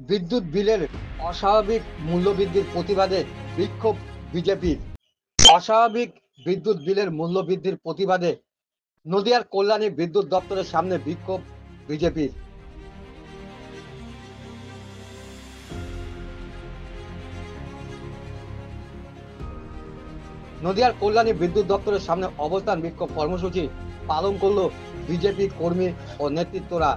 বিদ্যুৎ বিলের অস্বাভাবিক মূল্যবৃদ্ধির প্রতিবাদে বিক্ষোভ বিজেপির। অস্বাভাবিক বিদ্যুৎ বিলের মূল্যবৃদ্ধির প্রতিবাদে নদিয়ার কল্যাণী বিদ্যুৎ দপ্তরের সামনে বিক্ষোভ বিজেপির। নদিয়ার কল্যাণী বিদ্যুৎ দপ্তরের সামনে অবস্থান বিক্ষোভ কর্মসূচি পালন করলো বিজেপি কর্মী ও নেতৃত্বরা।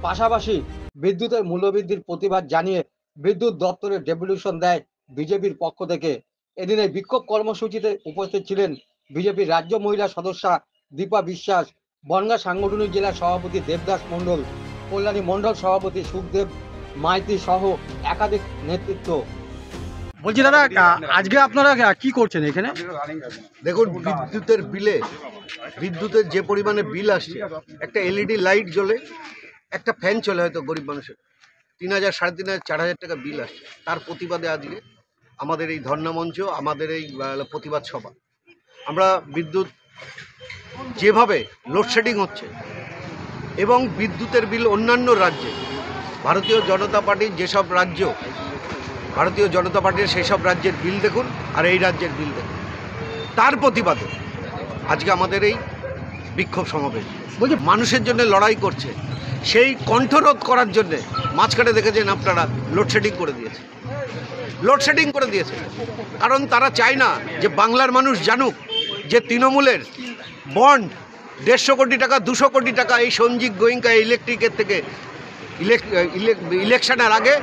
পাশাপাশি বিদ্যুতের মূল্যবৃদ্ধির প্রতিবাদ জানিয়ে বিদ্যুৎ দপ্তরের ডেপুটেশন দেয় বিজেপির পক্ষ থেকে। এদিন এই বিক্ষোভ কর্মসূচিতে উপস্থিত ছিলেন বিজেপির রাজ্য মহিলা সদস্যা দীপা বিশ্বাস, বনগাঁ সাংগঠনিক জেলা সভাপতি দেবদাস মণ্ডল, কল্যাণী মণ্ডল সভাপতি সুখদেব মাইতি সহ একাধিক নেতৃত্ব। বলছি দাদা, আজকে আপনারা কি করছেন এখানে? দেখুন, বিদ্যুতের যে পরিমাণে বিল আসছে, একটা এলইডি লাইট জ্বলে, একটা ফ্যান চলে হয়তো গরিব মানুষের 3000, 3500, 4000 টাকা বিল আসছে। তার প্রতিবাদে আজকে আমাদের এই ধর্ণা মঞ্চ, আমাদের এই প্রতিবাদ সভা। আমরা বিদ্যুৎ যেভাবে লোডশেডিং হচ্ছে এবং বিদ্যুতের বিল অন্যান্য রাজ্যে ভারতীয় জনতা পার্টির যেসব রাজ্য, ভারতীয় জনতা পার্টির সেই সব রাজ্যের বিল দেখুন আর এই রাজ্যের বিল দেখুন, তার প্রতিবাদে আজকে আমাদের এই বিক্ষোভ সমাবেশ। বলছি, মানুষের জন্য লড়াই করছে, সেই কণ্ঠরোধ করার জন্যে মাঝখানে দেখেছেন আপনারা লোডশেডিং করে দিয়েছে। কারণ তারা চায় না যে বাংলার মানুষ জানুক যে তৃণমূলের বন্ড 150 কোটি টাকা, 200 কোটি টাকা এই সঞ্জীব গোয়েঙ্কা ইলেকট্রিকের থেকে ইলেকশনের আগে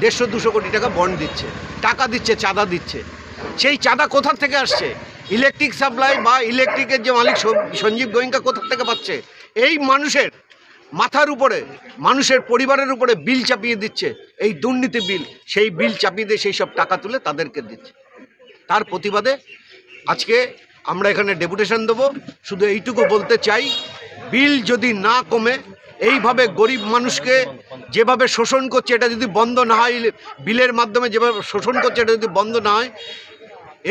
150-200 কোটি টাকা বন্ড দিচ্ছে, টাকা দিচ্ছে, চাঁদা দিচ্ছে। সেই চাঁদা কোথা থেকে আসছে? ইলেকট্রিক সাপ্লাই বা ইলেকট্রিকের যে মালিক সঞ্জীব গোয়েঙ্কা কোথা থেকে পাচ্ছে? এই মানুষের মাথার উপরে, মানুষের পরিবারের উপরে বিল চাপিয়ে দিচ্ছে, এই দুর্নীতি বিল। সেই বিল চাপিয়ে দিয়ে সেই সব টাকা তুলে তাদেরকে দিচ্ছে। তার প্রতিবাদে আজকে আমরা এখানে ডেপুটেশন দেবো। শুধু এইটুকু বলতে চাই, বিল যদি না কমে, এইভাবে গরিব মানুষকে যেভাবে শোষণ করছে, এটা যদি বন্ধ না হয়, বিলের মাধ্যমে যেভাবে শোষণ করছে, এটা যদি বন্ধ না হয়,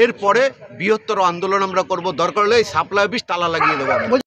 এরপরে বৃহত্তর আন্দোলন আমরা করব। দরকার হলে এই সাপ্লাই অফিস তালা লাগিয়ে দেবো।